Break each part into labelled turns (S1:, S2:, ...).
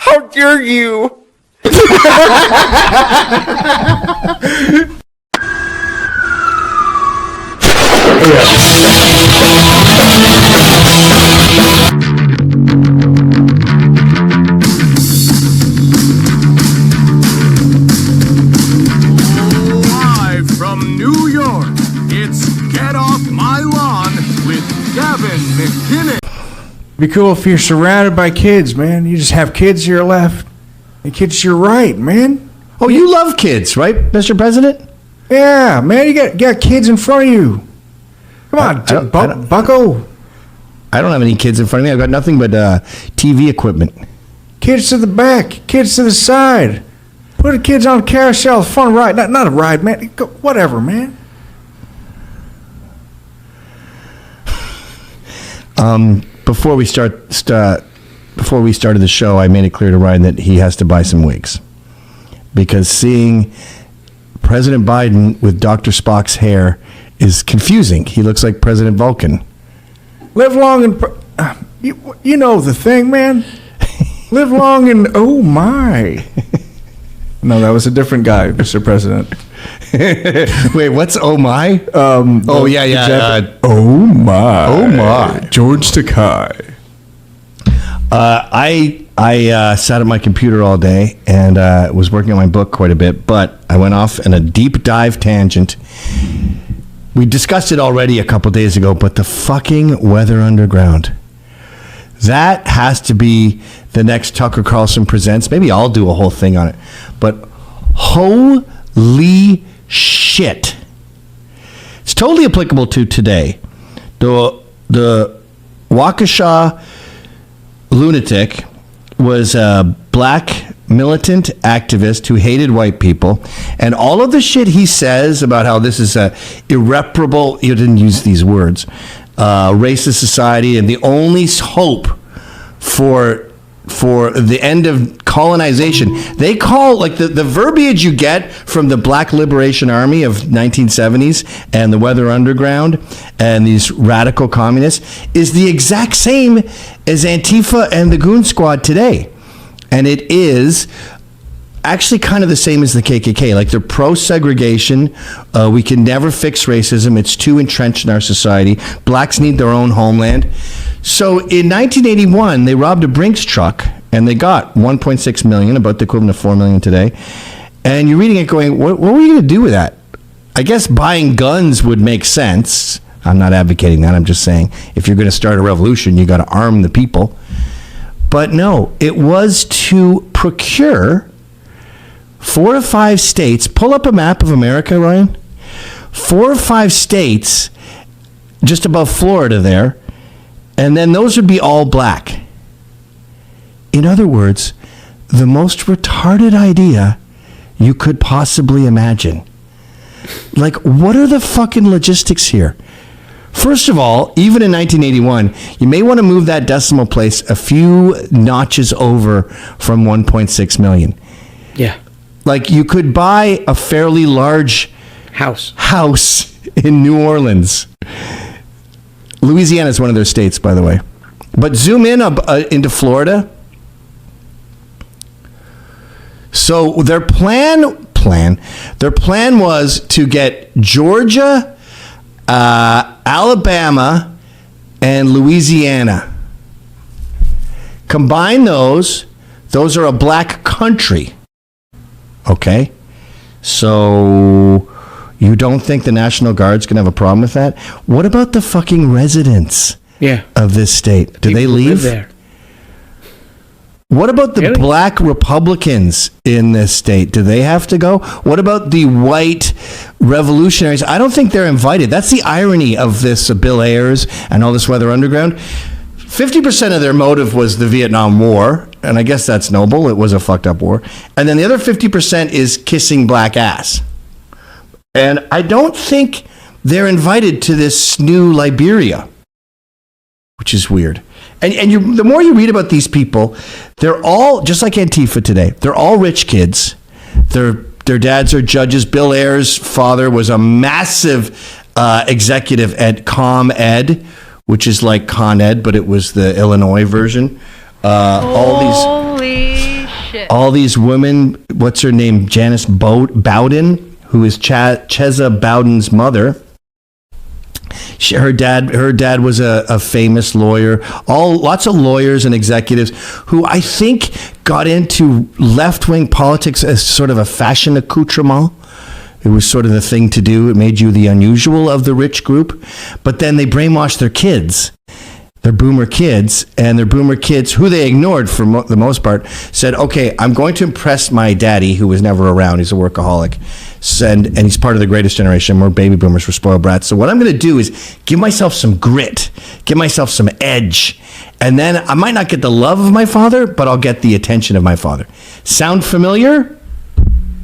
S1: How dare you?
S2: Live from New York, it's Get Off My Lawn with Gavin McKinnon.
S3: Be cool if you're surrounded by kids, man. You just have kids to your left and kids to your right, man.
S4: Oh, you love kids, right, Mr. President?
S3: Yeah, man. You got kids in front of you. Come on, bucko.
S4: I don't have any kids in front of me. I've got nothing but TV equipment.
S3: Kids to the back, kids to the side. Put the kids on a carousel, fun ride. Not a ride, man. Whatever, man.
S4: Before we started the show, I made it clear to Ryan that he has to buy some wigs, because seeing President Biden with Dr. Spock's hair is confusing. He looks like President Vulcan.
S3: Live long and you know the thing, man. Live long and oh my. No, that was a different guy, Mr. President.
S4: Wait, what's oh my? Oh yeah.
S3: Oh my.
S4: George Takei. I sat at my computer all day and was working on my book quite a bit, but I went off in a deep dive tangent. We discussed it already a couple days ago, but the fucking Weather Underground. That has to be the next Tucker Carlson Presents. Maybe I'll do a whole thing on it. But holy shit. It's totally applicable to today. The Waukesha lunatic was a black militant activist who hated white people, and all of the shit he says about how this is a irreparable, he didn't use these words, racist society, and the only hope for the end of colonization. They call, like, the verbiage you get from the Black Liberation Army of 1970s and the Weather Underground and these radical communists is the exact same as Antifa and the Goon Squad today. And it is actually kind of the same as the KKK. Like, they're pro-segregation. We can never fix racism. It's too entrenched in our society. Blacks need their own homeland. So in 1981, they robbed a Brinks truck, and they got $1.6 million, about the equivalent of $4 million today. And you're reading it going, what were you going to do with that? I guess buying guns would make sense. I'm not advocating that. I'm just saying, if you're going to start a revolution, you got to arm the people. But no, it was to procure 4 or 5 states. Pull up a map of America, Ryan. 4 or 5 states just above Florida there, and then those would be all black. In other words, the most retarded idea you could possibly imagine. Like, what are the fucking logistics here? First of all, even in 1981, you may want to move that decimal place a few notches over from 1.6 million.
S1: Yeah.
S4: Like, you could buy a fairly large house in New Orleans. Louisiana is one of their states, by the way. But zoom in into Florida. So their plan was to get Georgia, Alabama, and Louisiana. Combine those are a black country. Okay? So you don't think the National Guard's going to have a problem with that? What about the fucking residents of this state? Do they leave?
S1: Live there.
S4: What about the black Republicans in this state? Do they have to go? What about the white revolutionaries? I don't think they're invited. That's the irony of this Bill Ayers and all this Weather Underground. 50% of their motive was the Vietnam War, and I guess that's noble. It was a fucked up war. And then the other 50% is kissing black ass. And I don't think they're invited to this new Liberia, which is weird. And the more you read about these people, they're all, just like Antifa today, they're all rich kids. Their dads are judges. Bill Ayers' father was a massive executive at ComEd, which is like Con Ed, but it was the Illinois version.
S5: Holy
S4: all these women. What's her name? Janice Bowden, who is Chesa Bowden's mother. Her dad was a famous lawyer. Lots of lawyers and executives who I think got into left-wing politics as sort of a fashion accoutrement. It was sort of the thing to do. It made you the unusual of the rich group. But then they brainwashed their kids, their boomer kids, and their boomer kids, who they ignored for the most part, said, okay, I'm going to impress my daddy, who was never around. He's a workaholic. And he's part of the greatest generation. More baby boomers were spoiled brats. So what I'm going to do is give myself some grit, give myself some edge. And then I might not get the love of my father, but I'll get the attention of my father. Sound familiar?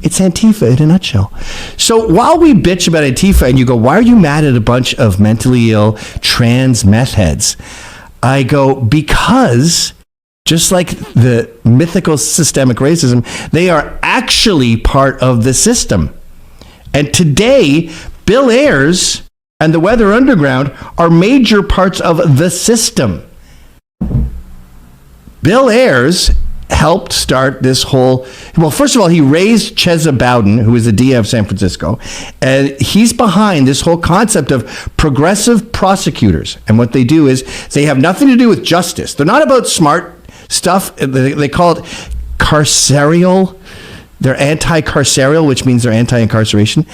S4: It's Antifa in a nutshell. So while we bitch about Antifa and you go, why are you mad at a bunch of mentally ill trans meth heads? I go, because just like the mythical systemic racism, they are actually part of the system. And today, Bill Ayers and the Weather Underground are major parts of the system. Bill Ayers helped start this whole, well, first of all, he raised Chesa Bowden, who is the DA of San Francisco, and he's behind this whole concept of progressive prosecutors. And what they do is they have nothing to do with justice. They're not about smart stuff. They call it carceral. They're anti-carceral, which means they're anti-incarceration.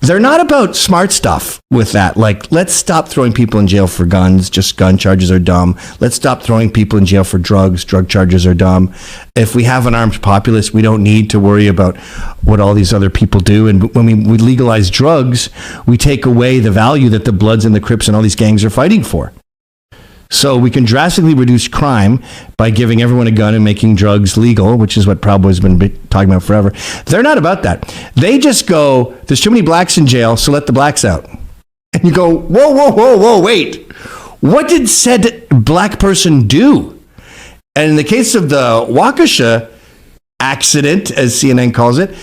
S4: They're not about smart stuff with that. Like, let's stop throwing people in jail for guns. Just gun charges are dumb. Let's stop throwing people in jail for drugs. Drug charges are dumb. If we have an armed populace, we don't need to worry about what all these other people do. And when we legalize drugs, we take away the value that the Bloods and the Crips and all these gangs are fighting for. So we can drastically reduce crime by giving everyone a gun and making drugs legal, which is what Proud Boys has been talking about forever. They're not about that. They just go, there's too many blacks in jail, so let the blacks out. And you go, whoa, wait. What did said black person do? And in the case of the Waukesha accident, as CNN calls it,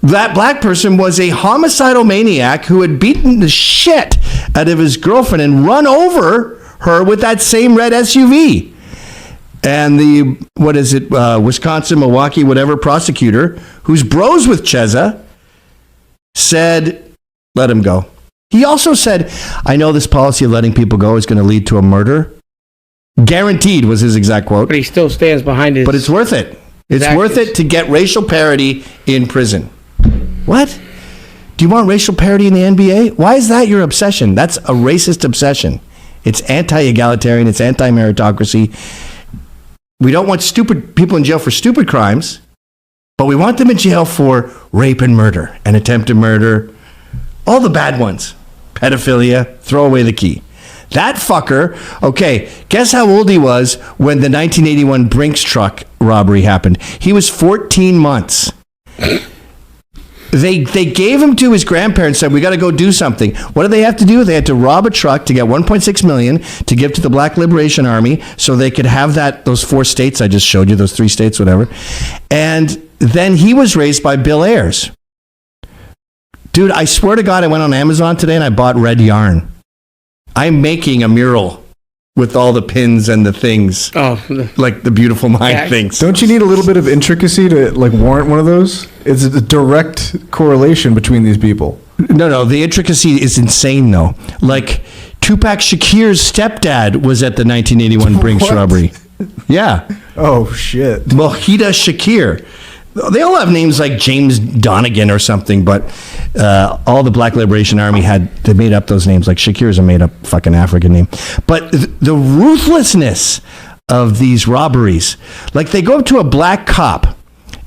S4: that black person was a homicidal maniac who had beaten the shit out of his girlfriend and run over her with that same red SUV. And the, Wisconsin, Milwaukee, whatever prosecutor, who's bros with Chesa, said, let him go. He also said, I know this policy of letting people go is going to lead to a murder. Guaranteed was his exact quote.
S1: But he still stands behind his...
S4: But it's worth it. It's worth it to get racial parity in prison. What? Do you want racial parity in the NBA? Why is that your obsession? That's a racist obsession. It's anti-egalitarian. It's anti-meritocracy. We don't want stupid people in jail for stupid crimes, but we want them in jail for rape and murder and attempted murder. All the bad ones. Pedophilia. Throw away the key. That fucker, okay, guess how old he was when the 1981 Brinks truck robbery happened? He was 14 months. They gave him to his grandparents, said, we got to go do something. What did they have to do? They had to rob a truck to get $1.6 million to give to the Black Liberation Army so they could have those 4 states I just showed you, those 3 states, whatever. And then he was raised by Bill Ayers. Dude, I swear to God, I went on Amazon today and I bought red yarn. I'm making a mural with all the pins and the things. Oh, like the Beautiful Mind things.
S3: Don't you need a little bit of intricacy to like warrant one of those? It's a direct correlation between these people.
S4: No, the intricacy is insane though. Like Tupac Shakir's stepdad was at the 1981 Brinks robbery. Yeah.
S3: Oh shit.
S4: Mohita Shakir. They all have names like James Donegan or something, but all the Black Liberation Army they made up those names. Like Shakir's a made up fucking African name. But the ruthlessness of these robberies, like they go up to a black cop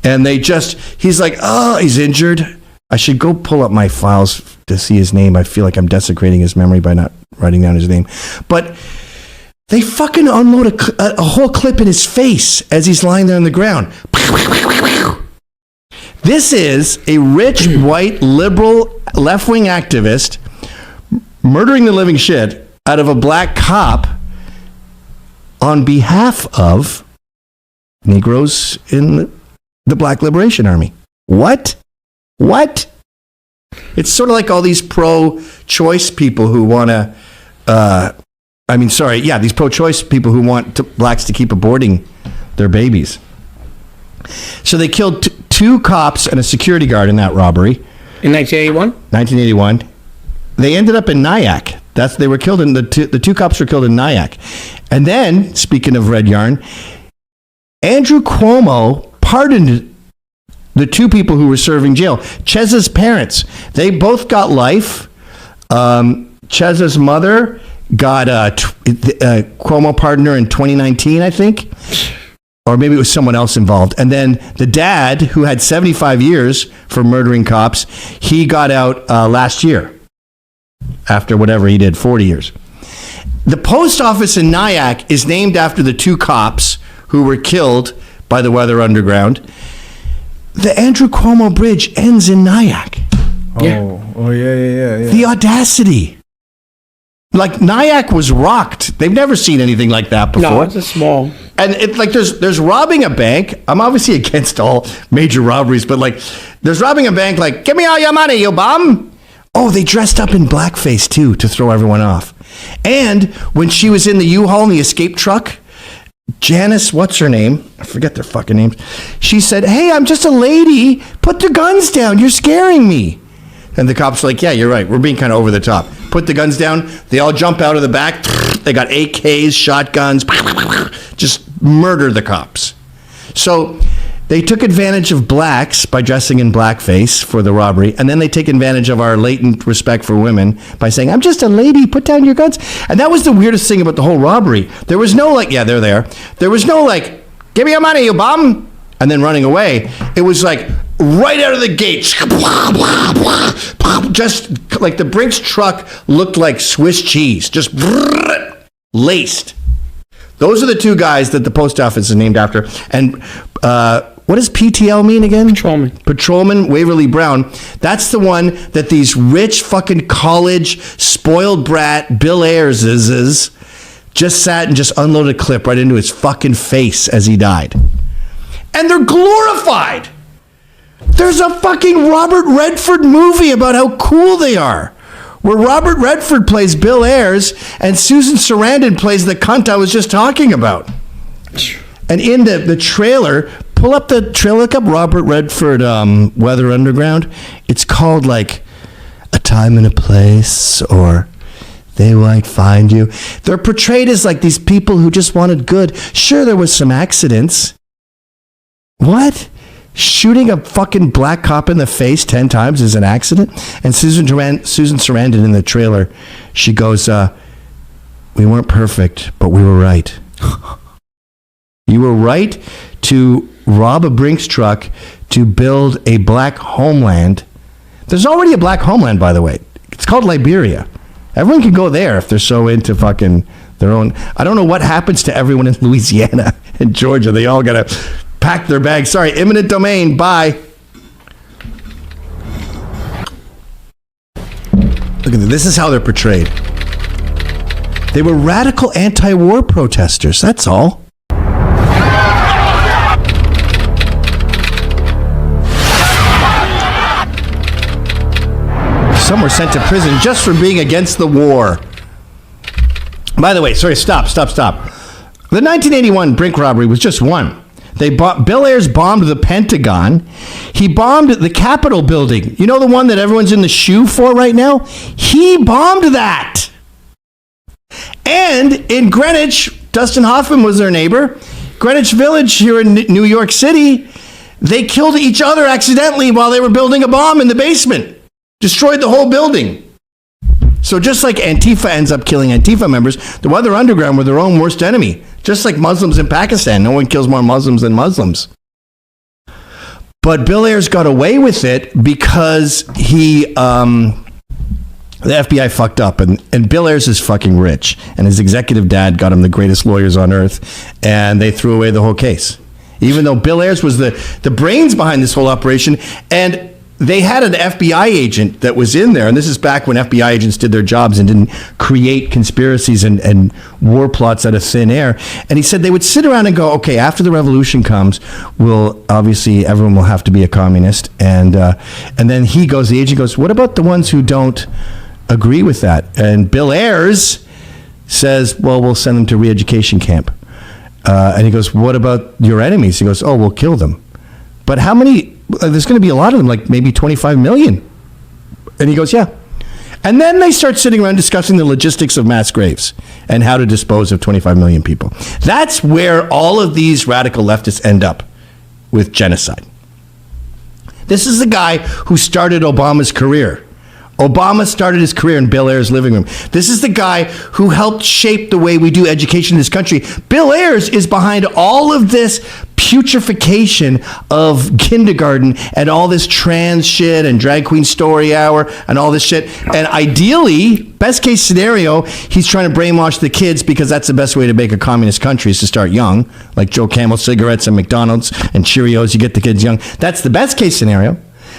S4: and he's like, oh, he's injured. I should go pull up my files to see his name. I feel like I'm desecrating his memory by not writing down his name. But they fucking unload a whole clip in his face as he's lying there on the ground. This is a rich, white, liberal, left-wing activist murdering the living shit out of a black cop on behalf of Negroes in the Black Liberation Army. What? It's sort of like all these pro-choice people who want to... these pro-choice people who want blacks to keep aborting their babies. So they killed two cops and a security guard in that robbery.
S1: In 1981?
S4: 1981. They ended up in Nyack. They were killed in the two cops were killed in Nyack. And then, speaking of red yarn, Andrew Cuomo pardoned the two people who were serving jail. Chez's parents, they both got life. Chez's mother got Cuomo pardoned her in 2019, I think. Or maybe it was someone else involved. And then the dad, who had 75 years for murdering cops, he got out last year after whatever he did, 40 years. The post office in Nyack is named after the two cops who were killed by the Weather Underground. The Andrew Cuomo Bridge ends in Nyack.
S3: Yeah.
S4: The audacity. Like, Nyack was rocked. They've never seen anything like that before.
S1: No, it's a small.
S4: And it's like there's robbing a bank. I'm obviously against all major robberies, but like there's robbing a bank like, give me all your money, you bum. Oh, they dressed up in blackface too to throw everyone off. And when she was in the U-Haul in the escape truck, Janice, what's her name? I forget their fucking names. She said, hey, I'm just a lady. Put the guns down. You're scaring me. And the cops are like, yeah, you're right. We're being kind of over the top. Put the guns down. They all jump out of the back. They got AKs, shotguns. Just murder the cops. So they took advantage of blacks by dressing in blackface for the robbery. And then they take advantage of our latent respect for women by saying, I'm just a lady. Put down your guns. And that was the weirdest thing about the whole robbery. There was no like, yeah, they're there. There was no like, give me your money, you bum. And then running away. It was like, right out of the gate, just like the Brinks truck looked like Swiss cheese, just laced. Those are the two guys that the post office is named after. And what does PTL mean again? Patrolman Waverly Brown. That's the one that these rich fucking college spoiled brat Bill Ayers just sat and just unloaded a clip right into his fucking face as he died. And they're glorified. There's a fucking Robert Redford movie about how cool they are, where Robert Redford plays Bill Ayers and Susan Sarandon plays the cunt I was just talking about. And in the trailer, pull up the trailer, look up Robert Redford Weather Underground. It's called like A Time and a Place or They Might Find You. They're portrayed as like these people who just wanted good. Sure, there was some accidents. What? Shooting a fucking black cop in the face 10 times is an accident? And Susan Sarandon in the trailer, she goes, we weren't perfect, but we were right. You were right to rob a Brinks truck to build a black homeland. There's already a black homeland, by the way. It's called Liberia. Everyone can go there if they're so into fucking their own. I don't know what happens to everyone in Louisiana and Georgia. They all got to pack their bags. Sorry, eminent domain. Bye. Look at this. Is how they're portrayed. They were radical anti-war protesters. That's all. Some were sent to prison just for being against the war. By the way, sorry, stop. The 1981 Brink robbery was just one. Bill Ayers bombed the Pentagon. He bombed the Capitol building. You know the one that everyone's in the shoe for right now? He bombed that. And in Greenwich, Dustin Hoffman was their neighbor. Greenwich Village here in New York City, they killed each other accidentally while they were building a bomb in the basement. Destroyed the whole building. So just like Antifa ends up killing Antifa members, the Weather Underground were their own worst enemy. Just like Muslims in Pakistan. No one kills more Muslims than Muslims. But Bill Ayers got away with it because the FBI fucked up. And Bill Ayers is fucking rich. And his executive dad got him the greatest lawyers on earth. And they threw away the whole case. Even though Bill Ayers was the brains behind this whole operation. And they had an FBI agent that was in there, and this is back when FBI agents did their jobs and didn't create conspiracies and war plots out of thin air. And he said they would sit around and go, okay, after the revolution comes, obviously everyone will have to be a communist. And then the agent goes, what about the ones who don't agree with that? And Bill Ayers says, well, we'll send them to re-education camp. And he goes, what about your enemies? He goes, oh, we'll kill them. But how many? There's going to be a lot of them, like maybe 25 million. And he goes, yeah. And then they start sitting around discussing the logistics of mass graves and how to dispose of 25 million people. That's where all of these radical leftists end up with genocide. This is the guy who started Obama's career. Obama started his career in Bill Ayers' living room. This is the guy who helped shape the way we do education in this country. Bill Ayers is behind all of this putrefaction of kindergarten and all this trans shit and drag queen story hour and all this shit. And ideally, best case scenario, he's trying to brainwash the kids because that's the best way to make a communist country is to start young, like Joe Camel cigarettes and McDonald's and Cheerios. You get the kids young. That's the best case scenario.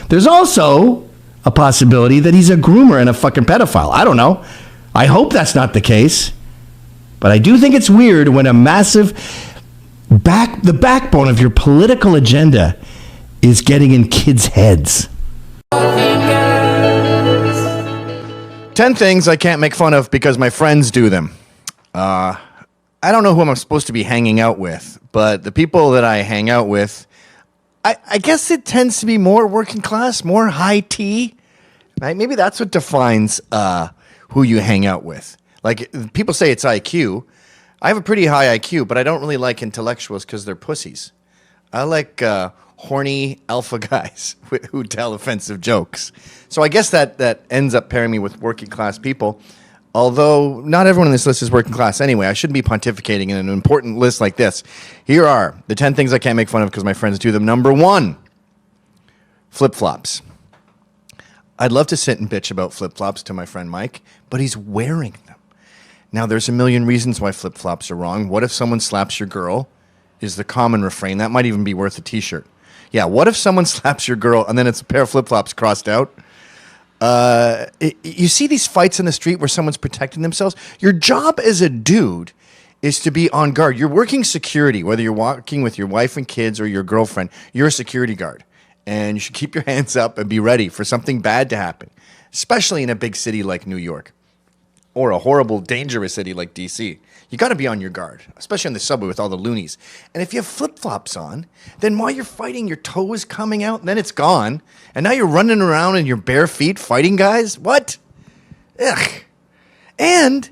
S4: There's also a possibility that he's a groomer and a fucking pedophile. I don't know. I hope that's not the case. But I do think it's weird when a massive the backbone of your political agenda is getting in kids' heads. 10 things I can't make fun of because my friends do them. I don't know who I'm supposed to be hanging out with, but the people that I hang out with, I guess it tends to be more working class, more high tea. Right? Maybe that's what defines who you hang out with. Like, people say it's IQ. I have a pretty high IQ, but I don't really like intellectuals because they're pussies. I like horny alpha guys who tell offensive jokes. So I guess that ends up pairing me with working class people. Although not everyone on this list is working class anyway. I shouldn't be pontificating in an important list like this. Here are the 10 things I can't make fun of because my friends do them. Number 1, flip-flops. I'd love to sit and bitch about flip-flops to my friend Mike, but he's wearing them. Now, there's a million reasons why flip-flops are wrong. What if someone slaps your girl is the common refrain. That might even be worth a t-shirt. Yeah, what if someone slaps your girl and then it's a pair of flip-flops crossed out? You see these fights in the street where someone's protecting themselves. Your job as a dude is to be on guard. You're working security, whether you're walking with your wife and kids or your girlfriend. You're a security guard, and you should keep your hands up and be ready for something bad to happen, especially in a big city like New York or a horrible, dangerous city like D.C. You got to be on your guard, especially on the subway with all the loonies. And if you have flip-flops on, then while you're fighting, your toe is coming out, and then it's gone. And now you're running around in your bare feet fighting guys? What? Ugh. And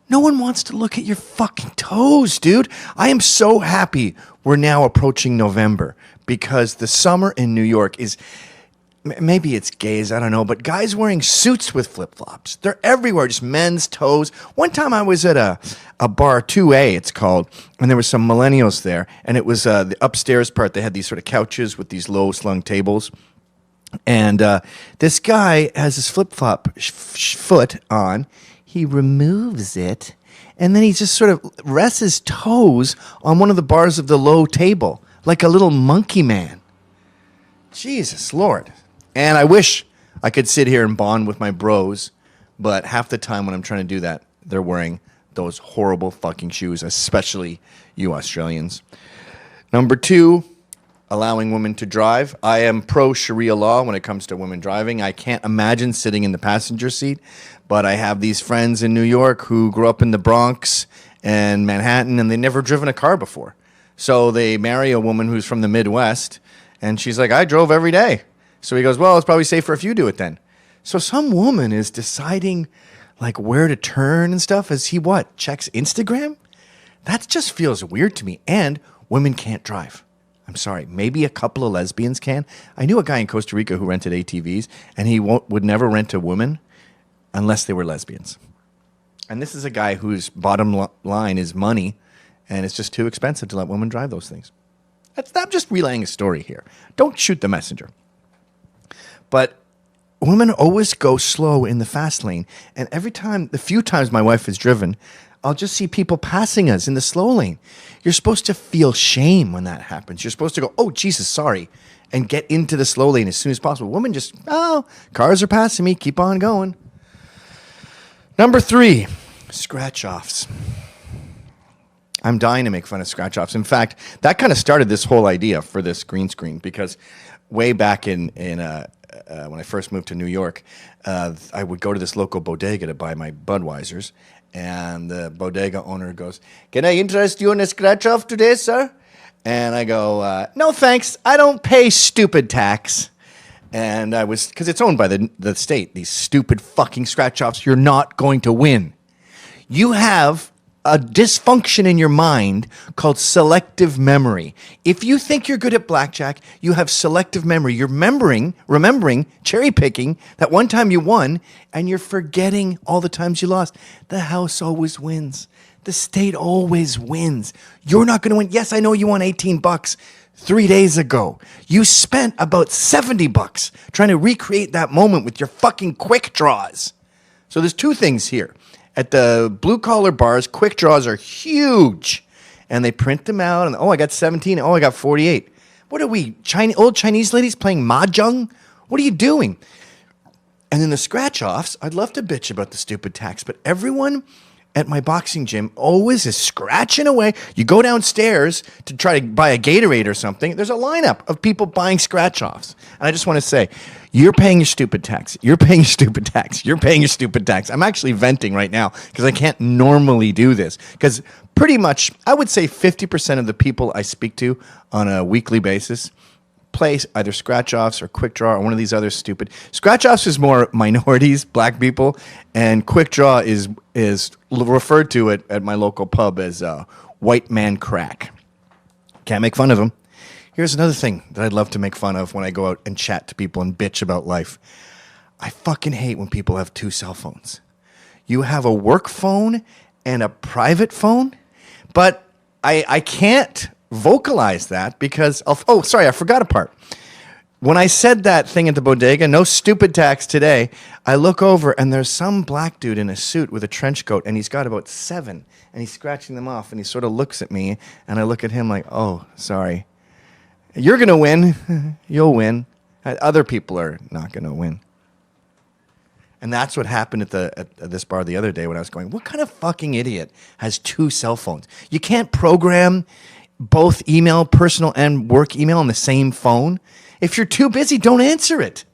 S4: no one wants to look at your fucking toes, dude. I am so happy we're now approaching November because the summer in New York is... Maybe it's gays, I don't know, but guys wearing suits with flip-flops. They're everywhere, just men's toes. One time I was at a bar, 2A it's called, and there were some millennials there, and it was the upstairs part. They had these sort of couches with these low-slung tables. And this guy has his flip-flop foot on. He removes it, and then he just sort of rests his toes on one of the bars of the low table, like a little monkey man. Jesus Lord. And I wish I could sit here and bond with my bros, but half the time when I'm trying to do that, they're wearing those horrible fucking shoes, especially you Australians. Number 2, allowing women to drive. I am pro Sharia law when it comes to women driving. I can't imagine sitting in the passenger seat, but I have these friends in New York who grew up in the Bronx and Manhattan, and they've never driven a car before. So they marry a woman who's from the Midwest, and she's like, I drove every day. So he goes, well, it's probably safer if you do it then. So some woman is deciding like where to turn and stuff as he what? Checks Instagram? That just feels weird to me. And women can't drive. I'm sorry. Maybe a couple of lesbians can. I knew a guy in Costa Rica who rented ATVs, and he would never rent a woman unless they were lesbians. And this is a guy whose bottom line is money, and it's just too expensive to let women drive those things. I'm just relaying a story here. Don't shoot the messenger. But women always go slow in the fast lane. And every time, the few times my wife has driven, I'll just see people passing us in the slow lane. You're supposed to feel shame when that happens. You're supposed to go, oh, Jesus, sorry, and get into the slow lane as soon as possible. Women just, oh, cars are passing me. Keep on going. Number 3, scratch-offs. I'm dying to make fun of scratch-offs. In fact, that kind of started this whole idea for this green screen because way back in when I first moved to New York, I would go to this local bodega to buy my Budweisers, and the bodega owner goes, can I interest you in a scratch-off today, sir?
S5: And I go, no thanks, I don't pay stupid tax. And I was, because it's owned by the state, these stupid fucking scratch offs, you're not going to win. You have a dysfunction in your mind called selective memory. If you think you're good at blackjack, you have selective memory. You're remembering, cherry picking that one time you won, and you're forgetting all the times you lost. The house always wins. The state always wins. You're not going to win. Yes, I know you won $18 3 days ago. You spent about $70 trying to recreate that moment with your fucking quick draws. So there's two things here. At the blue collar bars, quick draws are huge. And they print them out. And I got 17. Oh, I got 48. What are we, old Chinese ladies playing mahjong? What are you doing? And then the scratch offs, I'd love to bitch about the stupid tax, but everyone at my boxing gym always is scratching away. You go downstairs to try to buy a Gatorade or something. There's a lineup of people buying scratch offs. And I just want to say, you're paying your stupid tax. You're paying your stupid tax. You're paying your stupid tax. I'm actually venting right now because I can't normally do this. Because pretty much, I would say 50% of the people I speak to on a weekly basis play either scratch offs or quick draw or one of these other stupid. Scratch offs is more minorities, black people, and quick draw is referred to at my local pub as white man crack. Can't make fun of them. Here's another thing that I'd love to make fun of when I go out and chat to people and bitch about life. I fucking hate when people have two cell phones. You have a work phone and a private phone, but I can't vocalize that because I forgot a part. When I said that thing at the bodega, no stupid tax today, I look over and there's some black dude in a suit with a trench coat and he's got about 7 and he's scratching them off and he sort of looks at me and I look at him like, oh, sorry. You're going to win. You'll win. Other people are not going to win. And that's what happened at this bar the other day when I was going, what kind of fucking idiot has 2 cell phones? You can't program both email, personal and work email on the same phone. If you're too busy, don't answer it.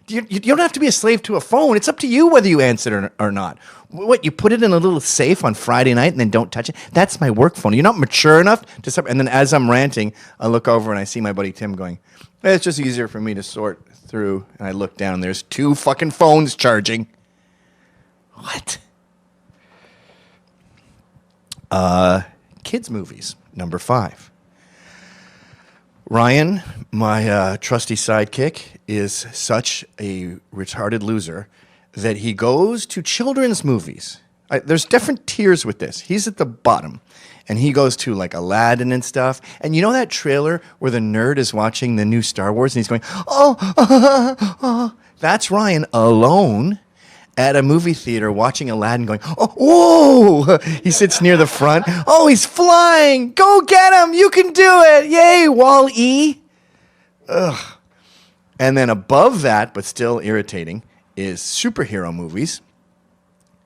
S5: You don't have to be a slave to a phone. It's up to you whether you answer it or not. What, you put it in a little safe on Friday night and then don't touch it? That's my work phone. You're not mature enough to stop. And then as I'm ranting, I look over and I see my buddy Tim going, it's just easier for me to sort through. And I look down and there's 2 fucking phones charging. What? Kids movies, number 5. Ryan, my trusty sidekick, is such a retarded loser that he goes to children's movies. There's different tiers with this. He's at the bottom, and he goes to like Aladdin and stuff. And you know that trailer where the nerd is watching the new Star Wars and he's going, oh. That's Ryan alone at a movie theater watching Aladdin going, oh, whoa. He sits near the front. Oh, he's flying. Go get him. You can do it. Yay, Wall-E. Ugh. And then above that, but still irritating, is superhero movies.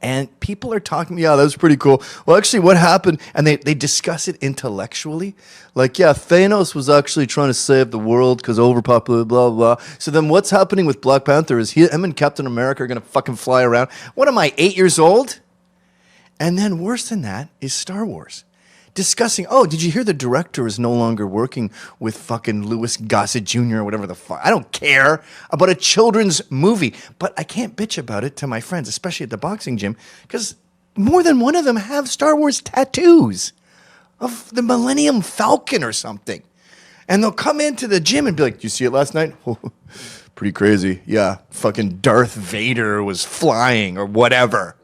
S5: And people are talking, yeah, that was pretty cool. Well, actually, what happened? And they discuss it intellectually. Like, yeah, Thanos was actually trying to save the world because overpopulated, blah, blah, blah. So then what's happening with Black Panther is him and Captain America are going to fucking fly around. What am I, 8 years old? And then worse than that is Star Wars. Discussing, oh, did you hear the director is no longer working with fucking Louis Gossett Jr. or whatever the fuck? I don't care about a children's movie, but I can't bitch about it to my friends, especially at the boxing gym, because more than one of them have Star Wars tattoos of the Millennium Falcon or something. And they'll come into the gym and be like, "Did you see it last night? Pretty crazy. Yeah, fucking Darth Vader was flying or whatever."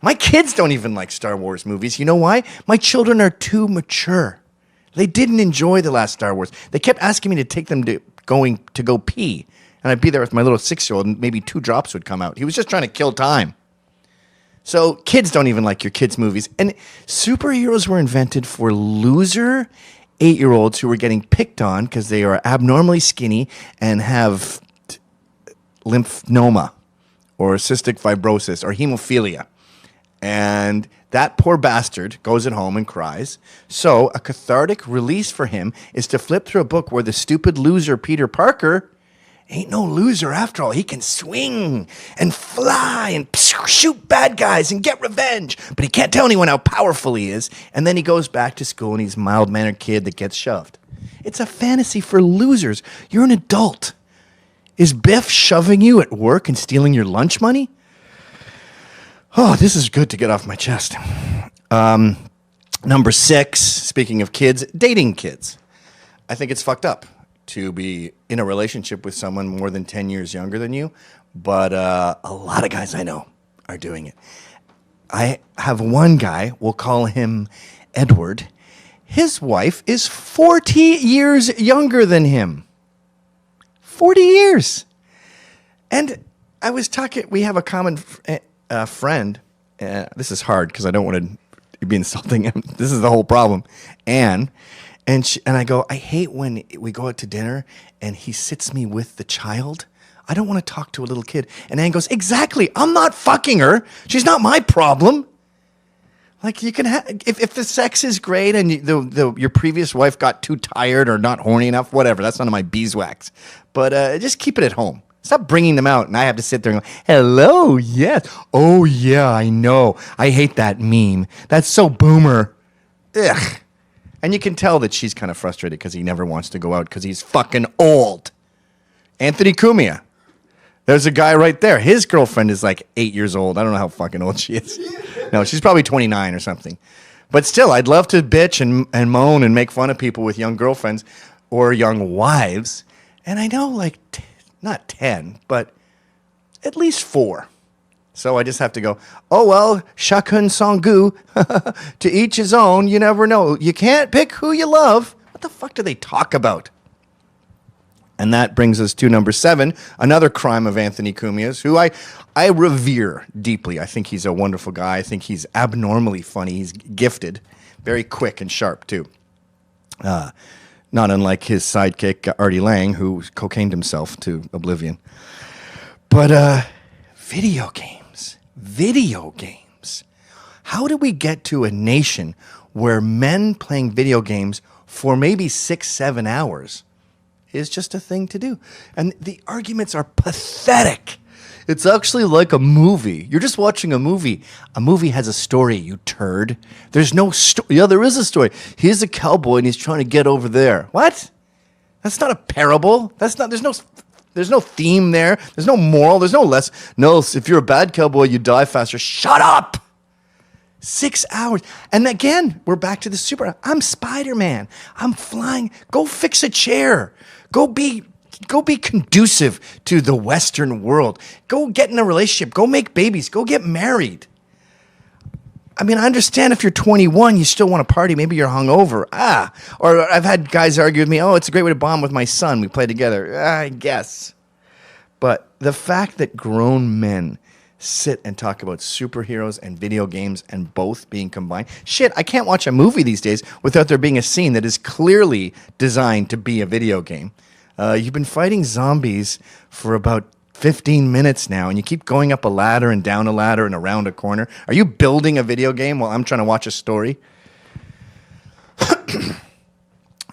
S5: My kids don't even like Star Wars movies. You know why? My children are too mature. They didn't enjoy the last Star Wars. They kept asking me to take them to go pee. And I'd be there with my little 6-year-old and maybe 2 drops would come out. He was just trying to kill time. So kids don't even like your kids' movies. And superheroes were invented for loser 8-year-olds who were getting picked on because they are abnormally skinny and have lymphoma or cystic fibrosis or hemophilia. And that poor bastard goes at home and cries. So a cathartic release for him is to flip through a book where the stupid loser Peter Parker ain't no loser after all. He can swing and fly and shoot bad guys and get revenge, but he can't tell anyone how powerful he is. And then he goes back to school and he's a mild-mannered kid that gets shoved. It's a fantasy for losers. You're an adult. Is Biff shoving you at work and stealing your lunch money? Oh, this is good to get off my chest. Number 6, speaking of kids, dating kids. I think it's fucked up to be in a relationship with someone more than 10 years younger than you, but a lot of guys I know are doing it. I have one guy, we'll call him Edward. His wife is 40 years younger than him. 40 years. And I was talking, we have a common friend. This is hard because I don't want to be insulting him. This is the whole problem. Anne. And I go, I hate when we go out to dinner and he sits me with the child. I don't want to talk to a little kid. And Anne goes, exactly. I'm not fucking her. She's not my problem. Like you can if the sex is great and your previous wife got too tired or not horny enough, whatever. That's none of my beeswax. But just keep it at home. Stop bringing them out, and I have to sit there and go, hello, yes. Oh, yeah, I know. I hate that meme. That's so boomer. Ugh. And you can tell that she's kind of frustrated because he never wants to go out because he's fucking old. Anthony Cumia. There's a guy right there. His girlfriend is like 8 years old. I don't know how fucking old she is. No, she's probably 29 or something. But still, I'd love to bitch and moan and make fun of people with young girlfriends or young wives. And I know like, not 10, but at least 4. So I just have to go, oh, well, chacun son goût. To each his own. You never know. You can't pick who you love. What the fuck do they talk about? And that brings us to number 7, another crime of Anthony Cumia's, who I revere deeply. I think he's a wonderful guy. I think he's abnormally funny. He's gifted, very quick and sharp, too. Not unlike his sidekick, Artie Lang, who cocained himself to oblivion. But video games. How did we get to a nation where men playing video games for maybe 6-7 hours is just a thing to do? And the arguments are pathetic. It's actually like a movie. You're just watching a movie. A movie has a story, you turd. There's no story. Yeah, there is a story. He's a cowboy and he's trying to get over there. What? That's not a parable. There's no theme there. There's no moral. There's no less. No, if you're a bad cowboy, you die faster. Shut up. 6 hours. And again, we're back to the super. I'm Spider-Man. I'm flying. Go fix a chair. Go be conducive to the Western world. Go get in a relationship. Go make babies. Go get married. I mean, I understand if you're 21, you still want to party. Maybe you're hungover. Or I've had guys argue with me, oh, it's a great way to bond with my son. We play together. I guess. But the fact that grown men sit and talk about superheroes and video games and both being combined. Shit, I can't watch a movie these days without there being a scene that is clearly designed to be a video game. You've been fighting zombies for about 15 minutes now, and you keep going up a ladder and down a ladder and around a corner. Are you building a video game while I'm trying to watch a story?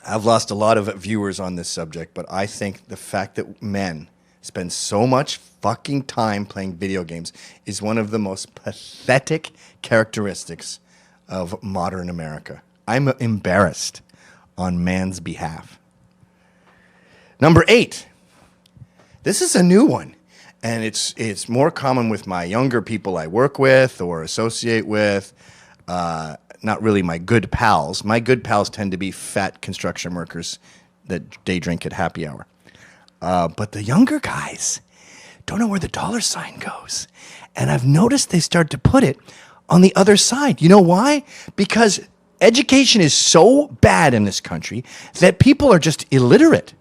S5: I've lost a lot of viewers on this subject, but I think the fact that men spend so much fucking time playing video games is one of the most pathetic characteristics of modern America. I'm embarrassed on man's behalf. Number 8. This is a new one, and it's more common with my younger people I work with or associate with. Not really my good pals. My good pals tend to be fat construction workers that day drink at happy hour. But the younger guys don't know where the dollar sign goes. And I've noticed they start to put it on the other side. You know why? Because education is so bad in this country that people are just illiterate.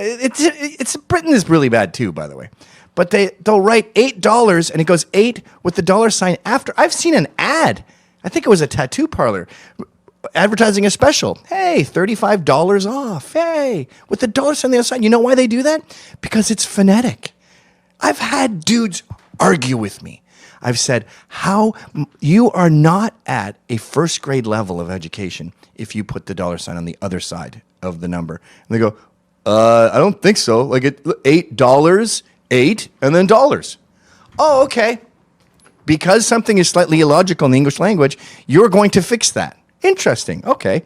S5: It's Britain is really bad too, by the way. But they'll write $8 and it goes 8 with the dollar sign after. I've seen an ad. I think it was a tattoo parlor advertising a special. Hey, $35 off. Hey, with the dollar sign on the other side. You know why they do that? Because it's phonetic. I've had dudes argue with me. I've said, how you are not at a first grade level of education if you put the dollar sign on the other side of the number. And they go, I don't think so. Like $8, 8, and then dollars. Oh, okay. Because something is slightly illogical in the English language, you're going to fix that. Interesting. Okay.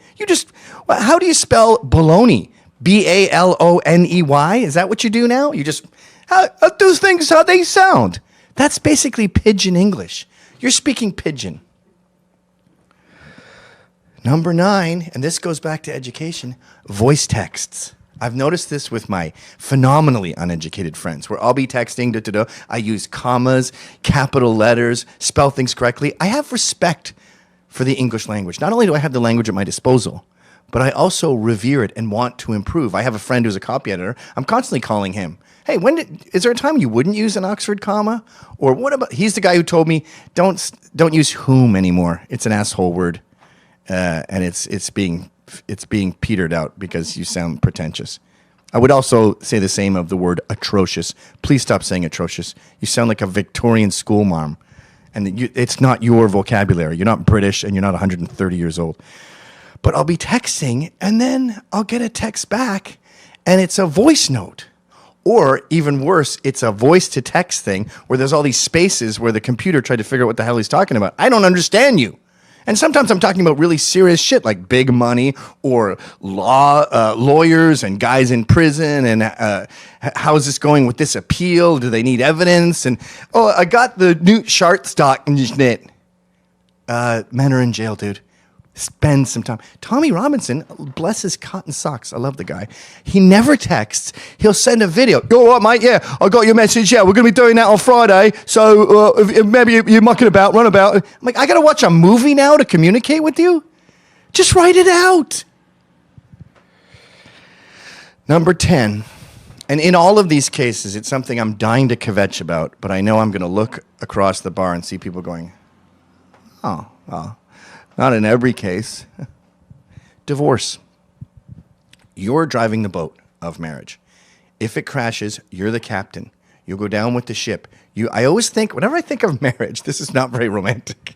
S5: How do you spell baloney? BALONEY? Is that what you do now? You just, how do things how they sound? That's basically pidgin English. You're speaking pidgin. Number 9, and this goes back to education, voice texts. I've noticed this with my phenomenally uneducated friends, where I'll be texting, I use commas, capital letters, spell things correctly. I have respect for the English language. Not only do I have the language at my disposal, but I also revere it and want to improve. I have a friend who's a copy editor. I'm constantly calling him. Hey, is there a time you wouldn't use an Oxford comma? Or what about, he's the guy who told me, don't use whom anymore. It's an asshole word. And it's being petered out because you sound pretentious. I would also say the same of the word atrocious. Please stop saying atrocious. You sound like a Victorian school mom. And it's not your vocabulary. You're not British and you're not 130 years old. But I'll be texting and then I'll get a text back and it's a voice note. Or even worse, it's a voice to text thing where there's all these spaces where the computer tried to figure out what the hell he's talking about. I don't understand you. And sometimes I'm talking about really serious shit like big money or lawyers and guys in prison and how's this going with this appeal? Do they need evidence? And, I got the new chart stock and just net. Men are in jail, dude. Spend some time. Tommy Robinson, bless his cotton socks. I love the guy. He never texts. He'll send a video. Yo, what, mate? Yeah, I got your message. Yeah, we're going to be doing that on Friday. So if maybe you're mucking about, run about. I'm like, I got to watch a movie now to communicate with you? Just write it out. Number 10. And in all of these cases, it's something I'm dying to kvetch about, but I know I'm going to look across the bar and see people going, oh. Not in every case. Divorce. You're driving the boat of marriage. If it crashes, you're the captain. You'll go down with the ship. I always think, whenever I think of marriage, this is not very romantic,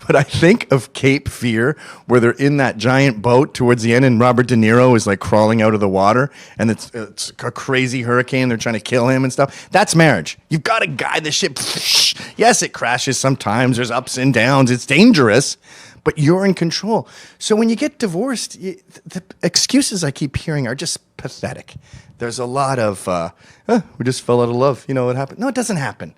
S5: but I think of Cape Fear, where they're in that giant boat towards the end and Robert De Niro is like crawling out of the water and it's a crazy hurricane. They're trying to kill him and stuff. That's marriage. You've got to guide the ship. Yes, it crashes sometimes. There's ups and downs. It's dangerous. But you're in control. So when you get divorced, the excuses I keep hearing are just pathetic. There's a lot of, we just fell out of love. You know what happened? No, it doesn't happen.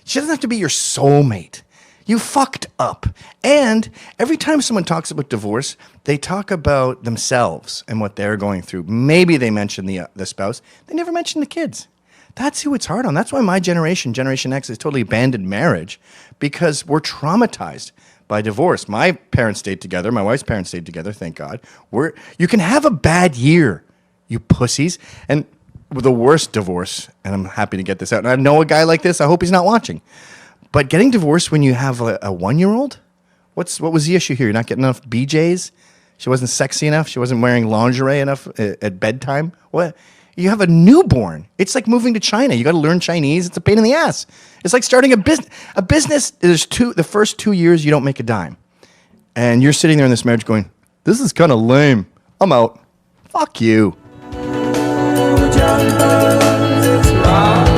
S5: She doesn't have to be your soulmate. You fucked up. And every time someone talks about divorce, they talk about themselves and what they're going through. Maybe they mention the spouse. They never mention the kids. That's who it's hard on. That's why my generation, Generation X, has totally abandoned marriage because we're traumatized by divorce. My parents stayed together. My wife's parents stayed together, thank God. You can have a bad year, you pussies. And the worst divorce, and I'm happy to get this out, and I know a guy like this, I hope he's not watching, but getting divorced when you have a 1-year-old? What was the issue here? You're not getting enough BJs? She wasn't sexy enough? She wasn't wearing lingerie enough at bedtime? What? You have a newborn. It's like moving to China. You got to learn Chinese. It's a pain in the ass. It's like starting a business. A business, the first 2 years, you don't make a dime. And you're sitting there in this marriage going, this is kind of lame. I'm out. Fuck you.
S6: Jumpers, it's rock.